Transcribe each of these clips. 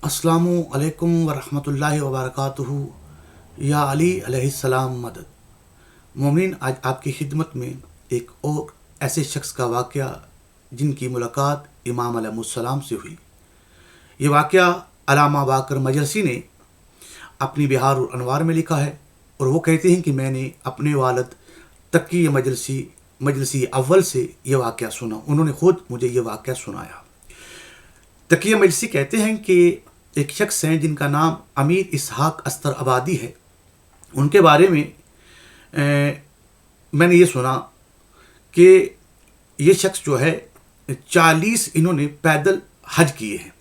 अस्सलामु अलैकुम वरहमतुल्लाहि वबरकातुहू। या अली अलैहिस्सलाम मदद। मोमिन, आज आपकी खिदमत में एक और ऐसे शख्स का वाक़या जिनकी मुलाकात इमाम अलैहिस्सलाम से हुई। ये वाक़या अल्लामा बाकर मजलसी ने अपनी बिहार और अनवार में लिखा है और वो कहते हैं कि मैंने अपने वालिद तकी मजलसी अव्वल से ये वाक़या सुना। उन्होंने ख़ुद मुझे ये वाक़या सुनाया। तकी मजलसी कहते हैं कि एक शख्स हैं जिनका नाम अमीर इसहाक अस्तर आबादी है। उनके बारे में मैंने ये सुना कि ये शख्स जो है 40 इन्होंने पैदल हज किए हैं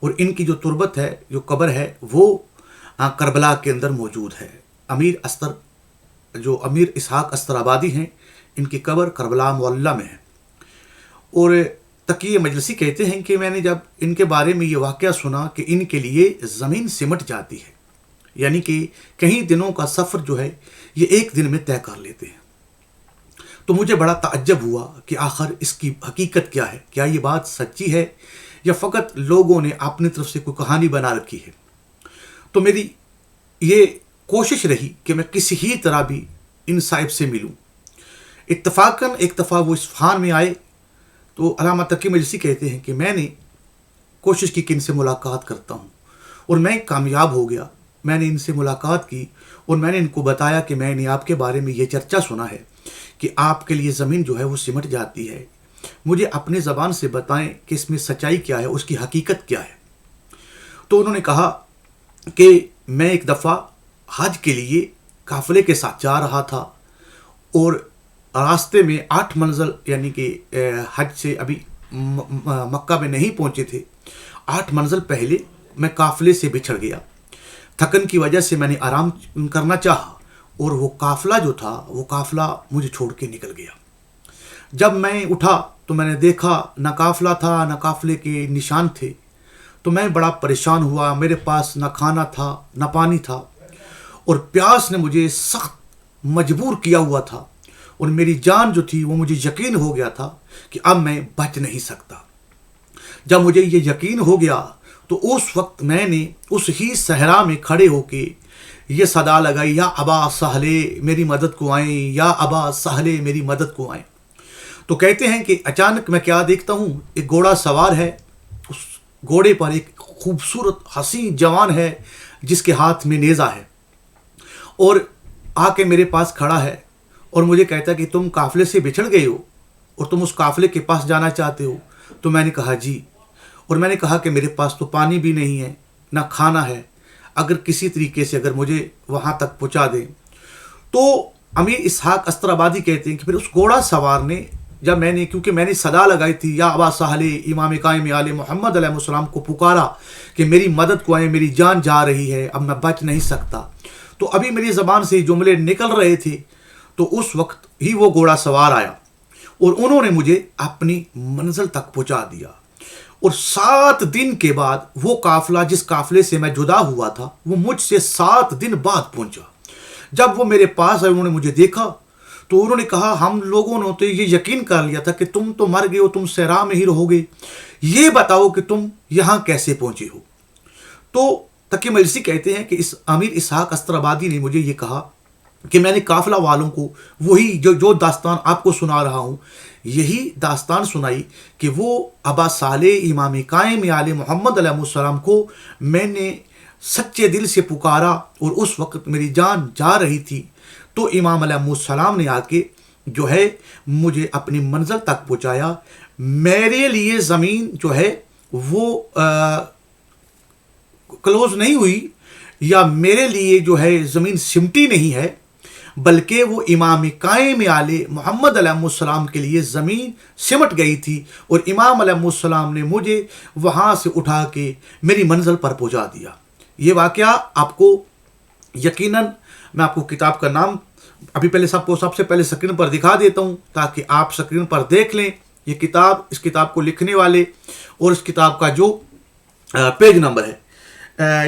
और इनकी जो तुरबत है, जो कब्र है, वो करबला के अंदर मौजूद है। अमीर इसहाक अस्तर आबादी हैं, इनकी कब्र करबला मोहल्ला में है। और तकी मजलसी कहते हैं कि मैंने जब इनके बारे में ये वाक़या सुना कि इनके लिए ज़मीन सिमट जाती है, यानी कि कई दिनों का सफ़र जो है ये एक दिन में तय कर लेते हैं, तो मुझे बड़ा ताज्जुब हुआ कि आखिर इसकी हकीकत क्या है। क्या ये बात सच्ची है या फ़कत लोगों ने अपनी तरफ से कोई कहानी बना रखी है। तो मेरी ये कोशिश रही कि मैं किसी ही तरह भी इन साहिब से मिलूँ। इत्तफ़ाक़न एक दफ़ा वो इस्फ़हान में आए तो अल्लामा तकी मजलसी कहते हैं कि मैंने कोशिश की कि इनसे मुलाकात करता हूँ और मैं कामयाब हो गया। मैंने इनसे मुलाकात की और मैंने इनको बताया कि मैंने आपके बारे में ये चर्चा सुना है कि आपके लिए ज़मीन जो है वो सिमट जाती है। मुझे अपने ज़बान से बताएं कि इसमें सच्चाई क्या है, उसकी हकीकत क्या है। तो उन्होंने कहा कि मैं एक दफ़ा हज के लिए काफ़िले के साथ जा रहा था और रास्ते में 8 मंजिल, यानी कि हज से अभी मक्का में नहीं पहुंचे थे, 8 मंजिल पहले मैं काफ़िले से बिछड़ गया। थकन की वजह से मैंने आराम करना चाहा और वो काफ़िला जो था वो काफ़िला मुझे छोड़ के निकल गया। जब मैं उठा तो मैंने देखा ना काफ़िला था ना काफ़िले के निशान थे। तो मैं बड़ा परेशान हुआ। मेरे पास ना खाना था ना पानी था और प्यास ने मुझे सख्त मजबूर किया हुआ था और मेरी जान जो थी वो मुझे यकीन हो गया था कि अब मैं बच नहीं सकता। जब मुझे ये यकीन हो गया तो उस वक्त मैंने उस ही सहरा में खड़े होके ये सदा लगाई, या अबा सहले मेरी मदद को आएँ, या अबा सहले मेरी मदद को आएँ। तो कहते हैं कि अचानक मैं क्या देखता हूँ, एक घोड़ा सवार है। उस घोड़े पर एक खूबसूरत हसीन जवान है जिसके हाथ में नेज़ा है और आके मेरे पास खड़ा है और मुझे कहता कि तुम काफ़िले से बिछड़ गए हो और तुम उस काफ़िले के पास जाना चाहते हो। तो मैंने कहा जी, और मैंने कहा कि मेरे पास तो पानी भी नहीं है ना खाना है, अगर किसी तरीके से अगर मुझे वहाँ तक पहुँचा दें। तो अमीर इसहाक अस्तर आबादी कहते हैं कि फिर उस घोड़ा सवार ने, जब मैंने, क्योंकि मैंने सदा लगाई थी या अबा साहले इमाम कायम आले मोहम्मद अलैहिस्सलाम को पुकारा कि मेरी मदद को आए, मेरी जान जा रही है, अब मैं बच नहीं सकता। तो अभी मेरी ज़बान से जुमले निकल रहे थे तो उस वक्त ही वो घोड़ा सवार आया और उन्होंने मुझे अपनी मंजिल तक पहुंचा दिया। और 7 दिन के बाद वो काफ़िला, जिस काफ़िले से मैं जुदा हुआ था, वो मुझसे 7 दिन बाद पहुंचा। जब वो मेरे पास आए, उन्होंने मुझे देखा तो उन्होंने कहा, हम लोगों ने तो ये यकीन कर लिया था कि तुम तो मर गए हो, तुम सहरा में ही रहोगे, ये बताओ कि तुम यहाँ कैसे पहुँचे हो। तो तकी मजलसी कहते हैं कि इस अमीर इसहाक अस्तर आबादी ने मुझे ये कहा कि मैंने काफ़िला वालों को वही जो दास्तान आपको सुना रहा हूँ, यही दास्तान सुनाई कि वो अबा साले इमाम कायम आले मोहम्मद अलैहिस्सलाम को मैंने सच्चे दिल से पुकारा और उस वक्त मेरी जान जा रही थी। तो इमाम अलैहिस्सलाम ने आके जो है मुझे अपनी मंजिल तक पहुँचाया। मेरे लिए ज़मीन जो है वो क्लोज नहीं हुई, या मेरे लिए जो है ज़मीन सिमटी नहीं है, बल्कि वो इमाम कायम आले मोहम्मद अलैहिस्सलाम के लिए ज़मीन सिमट गई थी और इमाम अलैहिस्सलाम ने मुझे वहाँ से उठा के मेरी मंजिल पर पहुँचा दिया। ये वाक़या आपको यकीनन, मैं आपको किताब का नाम अभी पहले सबसे पहले स्क्रीन पर दिखा देता हूँ ताकि आप स्क्रीन पर देख लें ये किताब, इस किताब को लिखने वाले और इस किताब का जो पेज नंबर है।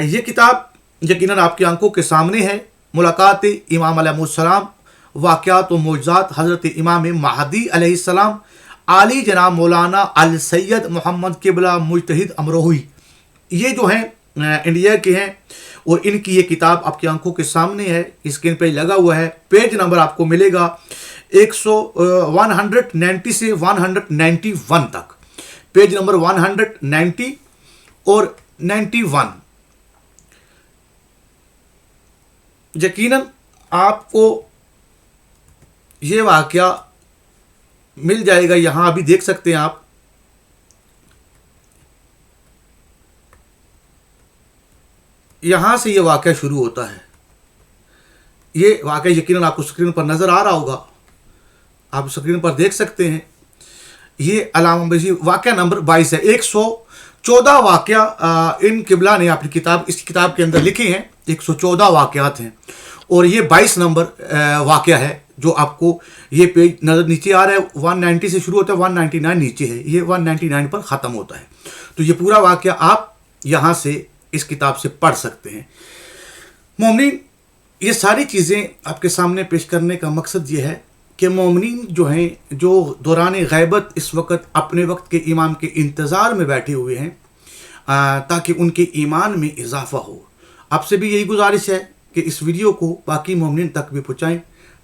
ये किताब यकीनन आपकी आंखों के सामने है। मुलाकात इमाम अलैहिस्सलाम, वाक़यात व मौजज़ात हज़रत इमाम महदी अलैहिस्सलाम, आली जनाब मौलाना अल सैयद मोहम्मद किबला मुजतहिद अमरोही, یہ جو ہیں انڈیا کے ہیں اور ان کی یہ کتاب آپ کی آنکھوں کے سامنے ہے، اسکرین پہ لگا ہوا ہے. پیج نمبر آپ کو ملے گا 190 سے 191 تک، پیج نمبر 190 اور 91. یقیناً آپ کو یہ واقعہ مل جائے گا. یہاں ابھی دیکھ سکتے ہیں آپ، یہاں سے یہ واقعہ شروع ہوتا ہے. یہ واقعہ یقیناً آپ کو اسکرین پر نظر آ رہا ہوگا، آپ اسکرین پر دیکھ سکتے ہیں. یہ علامہ بشیر واقعہ نمبر 22 ہے. 114 واقعہ ان قبلہ نے اپنی اس کتاب کے اندر لکھے ہیں. 114 واقعات ہیں اور یہ 22 نمبر واقعہ ہے جو آپ کو یہ پیج نظر نیچے آ رہا ہے. 190 سے شروع ہوتا ہے، 199 نیچے ہے، یہ 199 پر ختم ہوتا ہے. تو یہ پورا واقعہ آپ یہاں سے اس کتاب سے پڑھ سکتے ہیں. مومنین، یہ ساری چیزیں آپ کے سامنے پیش کرنے کا مقصد یہ ہے کہ مومنین جو ہیں، جو دوران غیبت اس وقت اپنے وقت کے امام کے انتظار میں بیٹھے ہوئے ہیں تاکہ ان کے ایمان میں اضافہ ہو. آپ سے بھی یہی گزارش ہے کہ اس ویڈیو کو باقی مومنین تک بھی پہنچائیں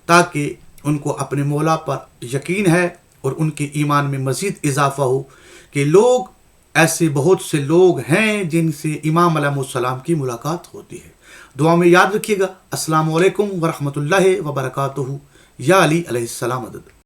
تاکہ ان کو اپنے مولا پر یقین ہے اور ان کے ایمان میں مزید اضافہ ہو کہ ایسے بہت سے لوگ ہیں جن سے امام علیہ السلام کی ملاقات ہوتی ہے. دعا میں یاد رکھیے گا. السلام علیکم ورحمۃ اللہ وبرکاتہ. یا علی علیہ السلام مدد.